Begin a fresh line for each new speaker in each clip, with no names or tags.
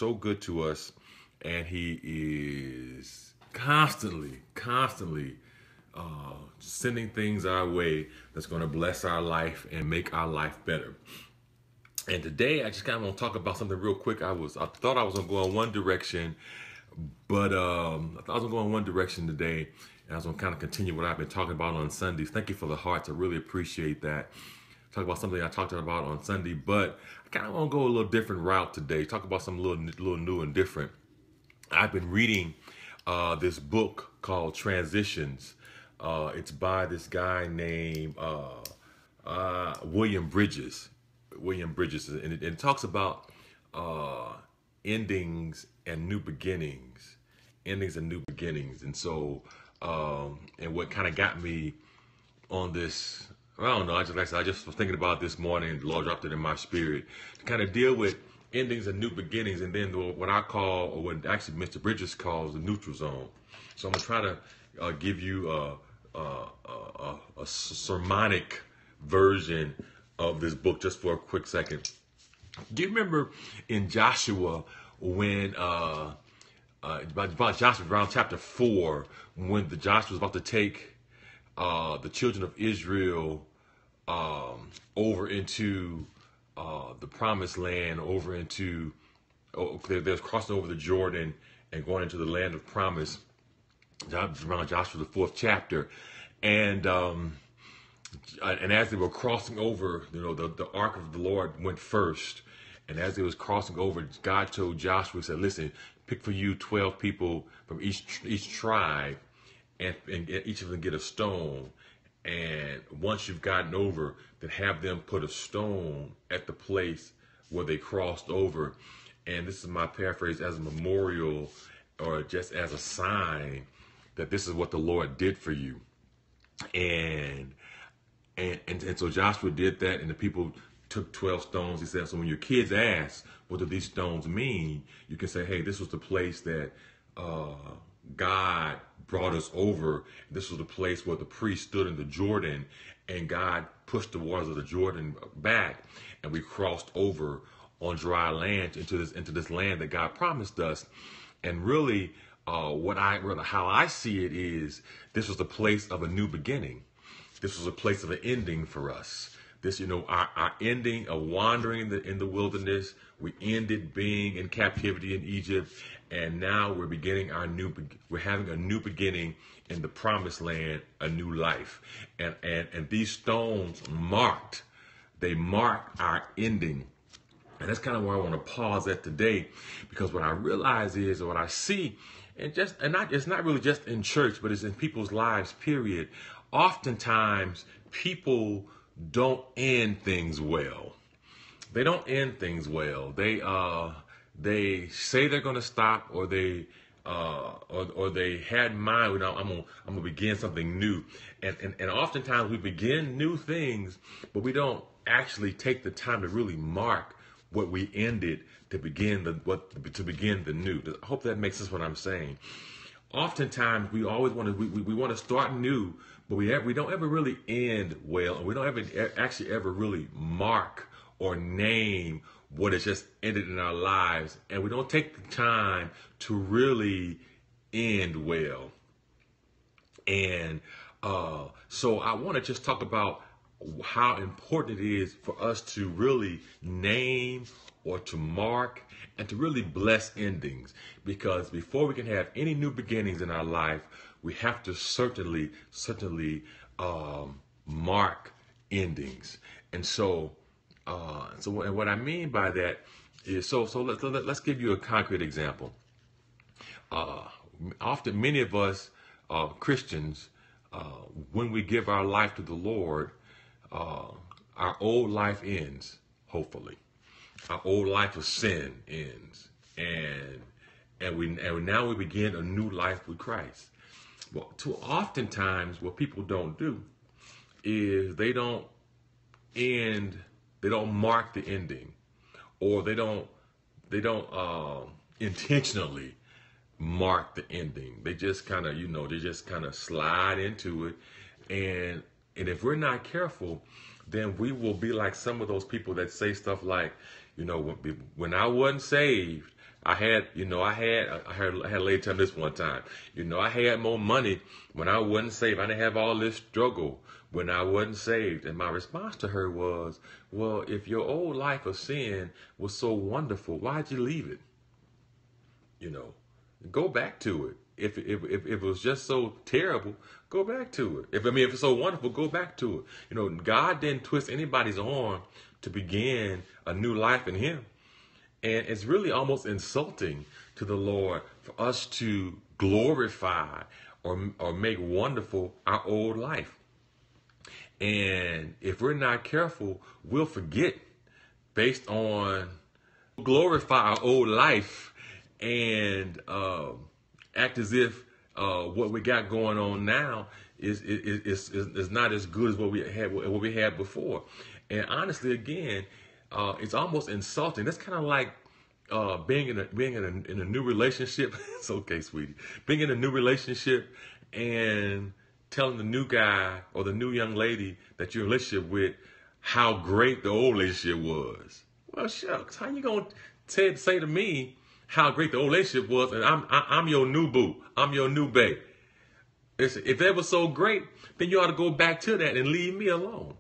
so good to us, and He is constantly sending things our way that's going to bless our life and make our life better. And today, I just kind of want to talk about something real quick. I thought I was going to go in one direction, but I thought I was going to go in one direction today, and I was going to kind of continue what I've been talking about on Sundays. Thank you for the hearts. I really appreciate that. Talk about something I talked about on Sunday, but I kind of want to go a little different route today. Talk about something a little new and different. I've been reading this book called Transitions. It's by this guy named William Bridges. William Bridges, and it talks about endings and new beginnings. Endings and new beginnings. And so, and what kind of got me on this, I don't know, I just was thinking about this morning, the Lord dropped it in my spirit, to kind of deal with endings and new beginnings, and then what I call, or what actually Mr. Bridges calls, the neutral zone. So I'm going to try to give you a sermonic version of this book just for a quick second. Do you remember in Joshua when about Joshua around chapter 4, when Joshua was about to take the children of Israel over into the promised land, over into they're crossing over the Jordan and going into the land of promise. Around Joshua the 4th chapter, and as they were crossing over, the ark of the Lord went first, and as they was crossing over, God told Joshua, he said, "Listen, pick for you 12 people from each tribe, and each of them get a stone. And once you've gotten over, then have them put a stone at the place where they crossed over." And this is my paraphrase, as a memorial or just as a sign that this is what the Lord did for you. And so Joshua did that, and the people took 12 stones. He said, so when your kids ask, what do these stones mean? You can say, hey, this was the place that God brought us over. This was the place where the priest stood in the Jordan, and God pushed the waters of the Jordan back, and we crossed over on dry land into this land that God promised us. And really, how I see it is, this was the place of a new beginning. This was a place of an ending for us. This, our ending of wandering in the wilderness. We ended being in captivity in Egypt, and now we're having a new beginning in the promised land, a new life. And these stones marked our ending. And that's kind of where I want to pause at today, because what I realize is, or what I see, it's not really just in church, but it's in people's lives, period. Oftentimes, people don't end things well. They don't end things well. They say they're going to stop, or they had in mind, I'm gonna begin something new. And oftentimes we begin new things, but we don't actually take the time to really mark what we ended to begin the new. I hope that makes sense what I'm saying. Oftentimes we always want to start new, but we don't ever really end well, and we don't ever really mark or name what has just ended in our lives, and we don't take the time to really end well. And so I want to just talk about how important it is for us to really name or to mark and to really bless endings. Because before we can have any new beginnings in our life, we have to certainly mark endings. And so and what I mean by that is, let's give you a concrete example. Often, many of us Christians, when we give our life to the Lord, our old life ends, hopefully. Our old life of sin ends, and now we begin a new life with Christ. Well, too oftentimes, what people don't do is they don't mark the ending, or they don't intentionally mark the ending. They just kind of slide into it, and if we're not careful, then we will be like some of those people that say stuff like, when I wasn't saved, I had a lady tell me this one time. I had more money when I wasn't saved. I didn't have all this struggle when I wasn't saved. And my response to her was, well, if your old life of sin was so wonderful, why'd you leave it? Go back to it. If it was just so terrible, go back to it. If it's so wonderful, go back to it. God didn't twist anybody's arm to begin a new life in Him. And it's really almost insulting to the Lord for us to glorify or make wonderful our old life. And if we're not careful, we'll forget based on glorify our old life and act as if what we got going on now is not as good as what we had before. And honestly, again, it's almost insulting. That's kind of like being in a new relationship. It's okay, sweetie. Being in a new relationship and telling the new guy or the new young lady that you're in a relationship with how great the old relationship was. Well, shucks, how you gonna say to me how great the old relationship was, and I'm your new boo, I'm your new babe? If that was so great, then you ought to go back to that and leave me alone.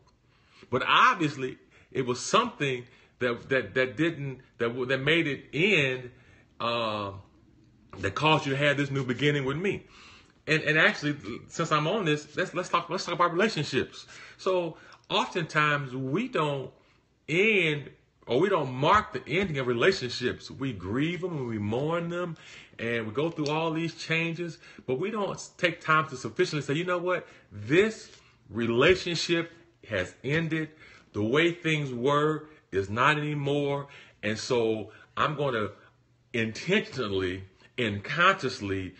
But obviously, it was something that made it end, that caused you to have this new beginning with me. And actually, since I'm on this, let's talk about relationships. So oftentimes we don't end, or we don't mark the ending of relationships. We grieve them and we mourn them and we go through all these changes, but we don't take time to sufficiently say, you know what, this relationship has ended. The way things were is not anymore. And so I'm going to intentionally and consciously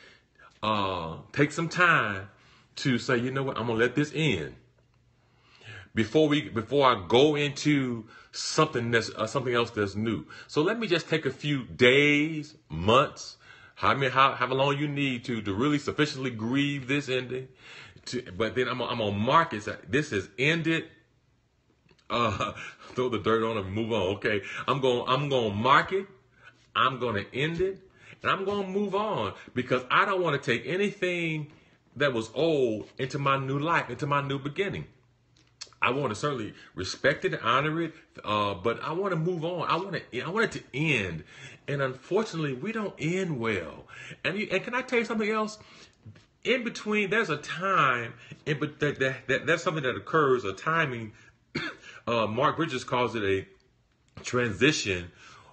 take some time to say, you know what, I'm going to let this end before I go into something else that's new. So let me just take a few days, months, however long you need to really sufficiently grieve this ending. But then I'm gonna mark it. This has ended. Throw the dirt on it and move on. Okay, I'm gonna mark it. I'm gonna end it, and I'm gonna move on, because I don't want to take anything that was old into my new life, into my new beginning. I want to certainly respect it and honor it, but I want to move on. I want it to end, and unfortunately, we don't end well. And can I tell you something else? In between, there's a time, that's something that occurs, a timing. Mark Bridges calls it a transition,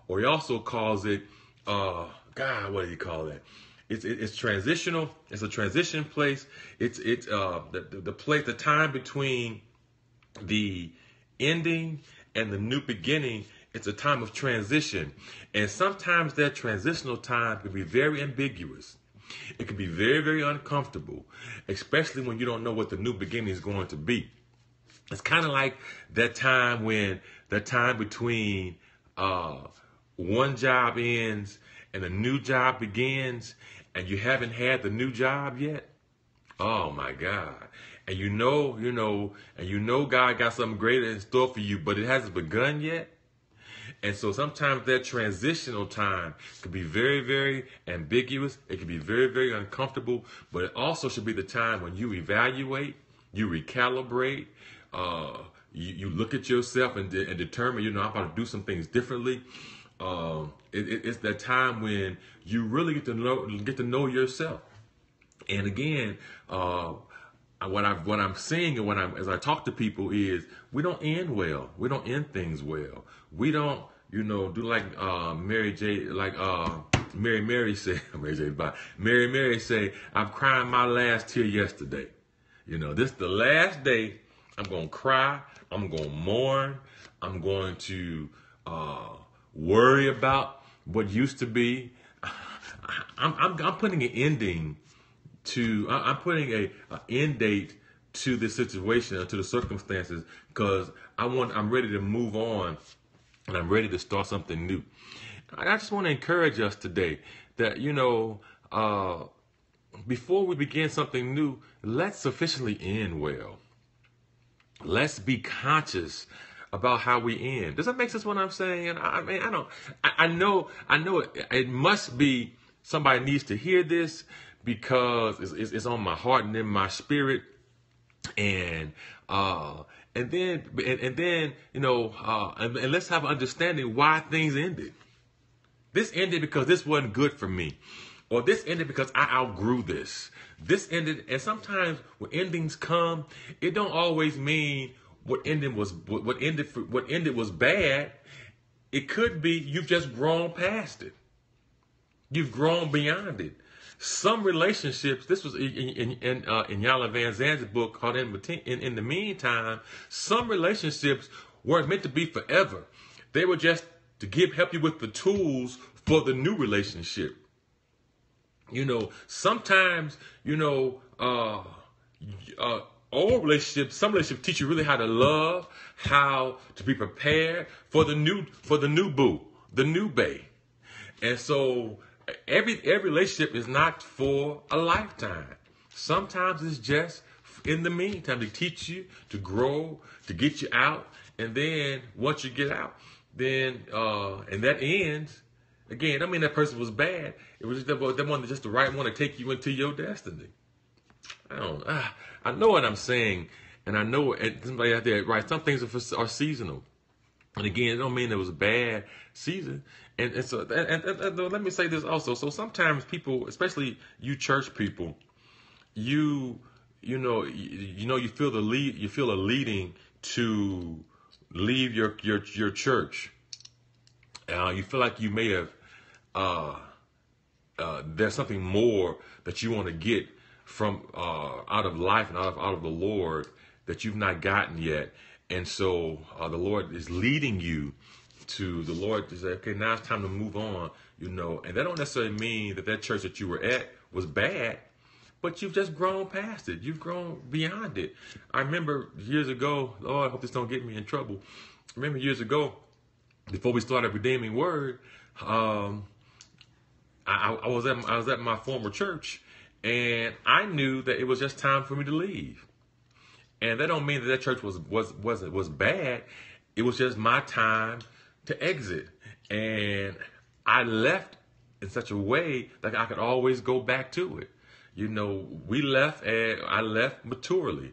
or he also calls it, what do you call that? It's transitional. It's a transition place. It's the place, the time between the ending and the new beginning. It's a time of transition, and sometimes that transitional time can be very ambiguous. It can be very, very uncomfortable, especially when you don't know what the new beginning is going to be. It's kind of like that time between one job ends and a new job begins, and you haven't had the new job yet. Oh my God. And you know God got something greater in store for you, but it hasn't begun yet. And so sometimes that transitional time can be very, very ambiguous. It can be very, very uncomfortable, but it also should be the time when you evaluate, you recalibrate, you look at yourself and determine, I'm about to do some things differently. It's that time when you really get to know yourself. And again, what I'm seeing, and as I talk to people, is we don't end well. We don't end things well. We don't, do like Mary Mary say, I'm crying my last tear yesterday. This is the last day I'm going to cry. I'm going to mourn. I'm going to worry about what used to be. I'm putting an ending to, I'm putting an end date to this situation, to the circumstances, because I'm ready to move on, and I'm ready to start something new. I just want to encourage us today that, before we begin something new, let's sufficiently end well. Let's be conscious about how we end. Does that make sense what I'm saying? I mean, I know it must be somebody needs to hear this because it's on my heart and in my spirit. And then and let's have an understanding why things ended. This ended because this wasn't good for me, or this ended because I outgrew this. This ended, and sometimes when endings come, it don't always mean what ended was bad. It could be you've just grown past it. You've grown beyond it. Some relationships, this was in Yala Van Zandt's book called in the Meantime, some relationships weren't meant to be forever. They were just to help you with the tools for the new relationship. Sometimes, old relationships, some relationships teach you really how to love, how to be prepared for the new boo, the new bae. And so every relationship is not for a lifetime. Sometimes it's just in the meantime to teach you, to grow, to get you out. And then once you get out, then and that ends. Again, I mean that person was bad. It was just that one, just the right one to take you into your destiny. I know what I'm saying, and I know somebody out there, right? Some things are seasonal, and again, it don't mean it was a bad season. And so, and let me say this also. So sometimes people, especially you church people, you feel a leading to leave your church. You feel like you may have there's something more that you want to get from out of life and out of the Lord that you've not gotten yet, and so the Lord is leading you to the Lord to say, okay, now it's time to move on, and that don't necessarily mean that church that you were at was bad, but you've just grown past it. You've grown beyond it. I remember years ago, Lord, I hope this don't get me in trouble. I remember years ago, before we started Redeeming Word, I was at my former church, and I knew that it was just time for me to leave. And that don't mean that church was bad. It was just my time to exit. And I left in such a way that I could always go back to it. We left, and I left maturely.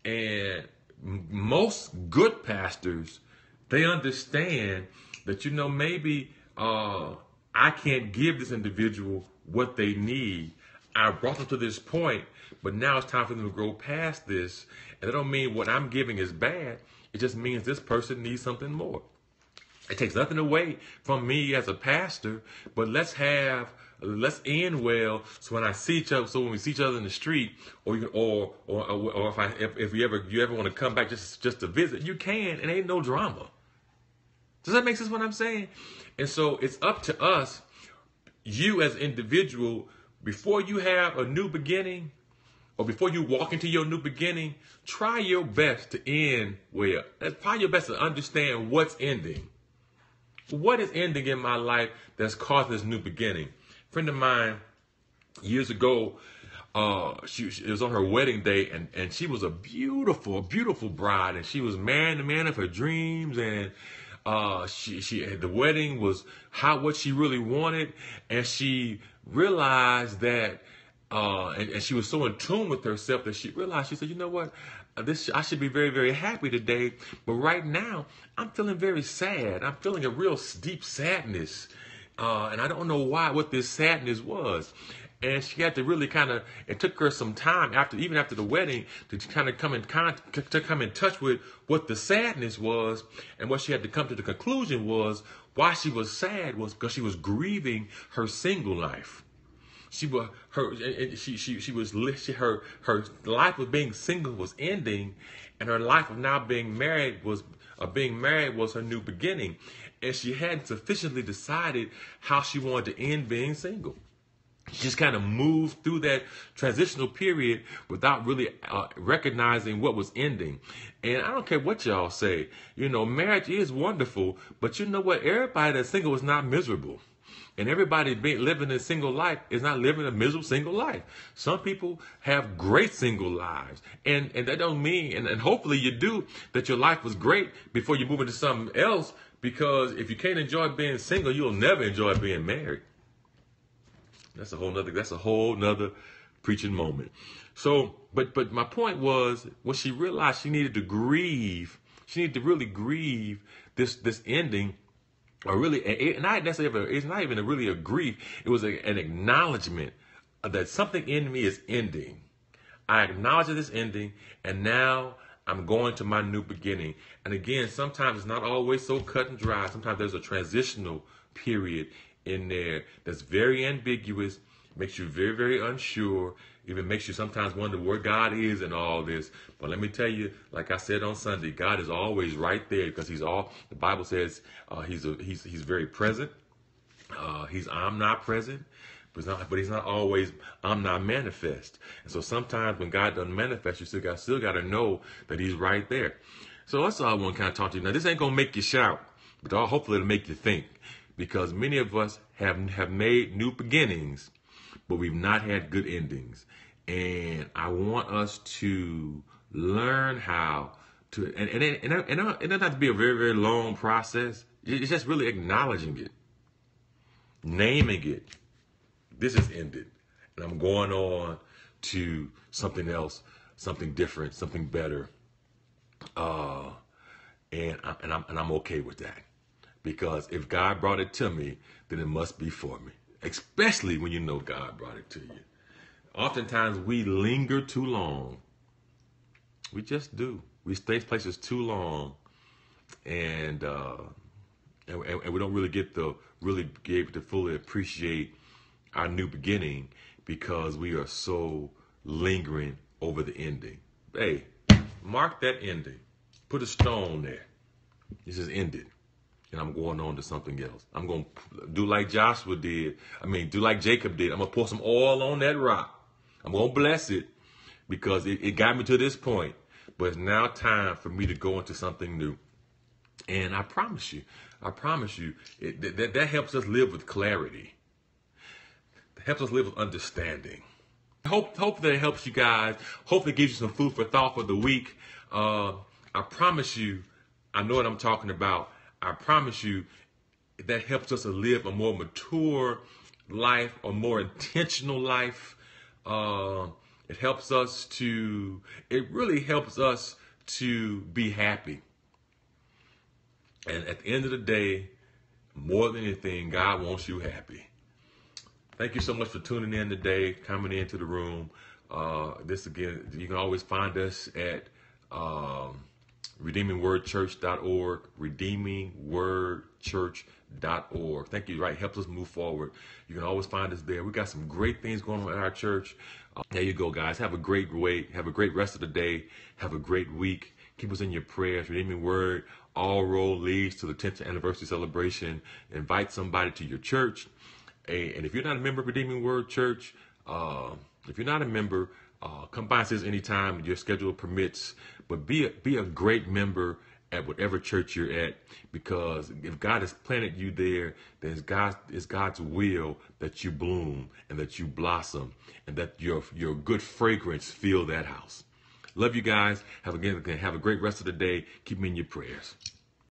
And most good pastors, they understand that, maybe I can't give this individual what they need. I brought them to this point, but now it's time for them to grow past this. And that don't mean what I'm giving is bad. It just means this person needs something more. It takes nothing away from me as a pastor, but let's end well. So when we see each other in the street, or if you ever want to come back just to visit, you can, and ain't no drama. Does that make sense what I'm saying? And so it's up to us, you as an individual, before you have a new beginning, or before you walk into your new beginning, try your best to end well. Try your best to understand what's ending. What is ending in my life that's caused this new beginning? A friend of mine, years ago, it was on her wedding day, and she was a beautiful, beautiful bride, and she was marrying the man of her dreams, and the wedding was what she really wanted, and she realized that, and she was so in tune with herself that she realized, she said, you know what, I should be very, very happy today, but right now I'm feeling very sad. I'm feeling a real deep sadness, and I don't know what this sadness was. And she had to really it took her some time even after the wedding to come in touch with what the sadness was. And what she had to come to the conclusion was why she was sad was because she was grieving her single life. Her life of being single was ending, and her life of now being married was her new beginning. And she hadn't sufficiently decided how she wanted to end being single. She just kind of moved through that transitional period without really recognizing what was ending. And I don't care what y'all say, marriage is wonderful, but you know what? Everybody that's single is not miserable. And everybody living a single life is not living a miserable single life. Some people have great single lives. And that don't mean, and hopefully you do, that your life was great before you move into something else. Because if you can't enjoy being single, you'll never enjoy being married. That's a whole nother preaching moment. So, but my point was, when she realized she needed to grieve, she needed to really grieve this ending. Or really, and not necessarily, it's not even really a grief. It was an acknowledgement that something in me is ending. I acknowledge that it's ending, and now I'm going to my new beginning. And again, sometimes it's not always so cut and dry. Sometimes there's a transitional period in there that's very ambiguous, makes you very, very unsure, even makes you sometimes wonder where God is in all this. But let me tell you, like I said on Sunday, God is always right there, because the Bible says he's very present. He's omnipresent, but he's not always omnimanifest. And so sometimes when God doesn't manifest, you still got to know that he's right there. So that's all I want to kind of talk to you. Now, this ain't going to make you shout, but hopefully it'll make you think, because many of us have made new beginnings, but we've not had good endings. And I want us to learn how to, and it doesn't have to be a very, very long process. It's just really acknowledging it, naming it. This is ended, and I'm going on to something else, something different, something better. And I'm okay with that, because if God brought it to me, then it must be for me. Especially when you know God brought it to you. Oftentimes we linger too long. We just do. We stay places too long, and we don't really get to be able to fully appreciate our new beginning, because we are so lingering over the ending. Hey, mark that ending. Put a stone there. This is ended. And I'm going on to something else. I'm going to do like Joshua did. Do like Jacob did. I'm going to pour some oil on that rock. I'm going to bless it, because it got me to this point. But it's now time for me to go into something new. And I promise you, that helps us live with clarity. It helps us live with understanding. Hope that it helps you guys. Hope it gives you some food for thought for the week. I promise you, I know what I'm talking about. I promise you, that helps us to live a more mature life, a more intentional life. It really helps us to be happy. And at the end of the day, more than anything, God wants you happy. Thank you so much for tuning in today, coming into the room. This again, you can always find us at redeemingwordchurch.org, redeemingwordchurch.org. Thank you. Right, helps us move forward. You can always find us there. We got some great things going on at our church. There you go, guys. Have a great rest of the day. Have a great week. Keep us in your prayers. Redeeming Word, all road leads to the 10th anniversary celebration. Invite somebody to your church. And if you're not a member of Redeeming Word Church, if you're not a member, come by and see us anytime your schedule permits. But be a great member at whatever church you're at, because if God has planted you there, then it's God's will that you bloom and that you blossom, and that your good fragrance fill that house. Love you guys. Have a great rest of the day. Keep me in your prayers.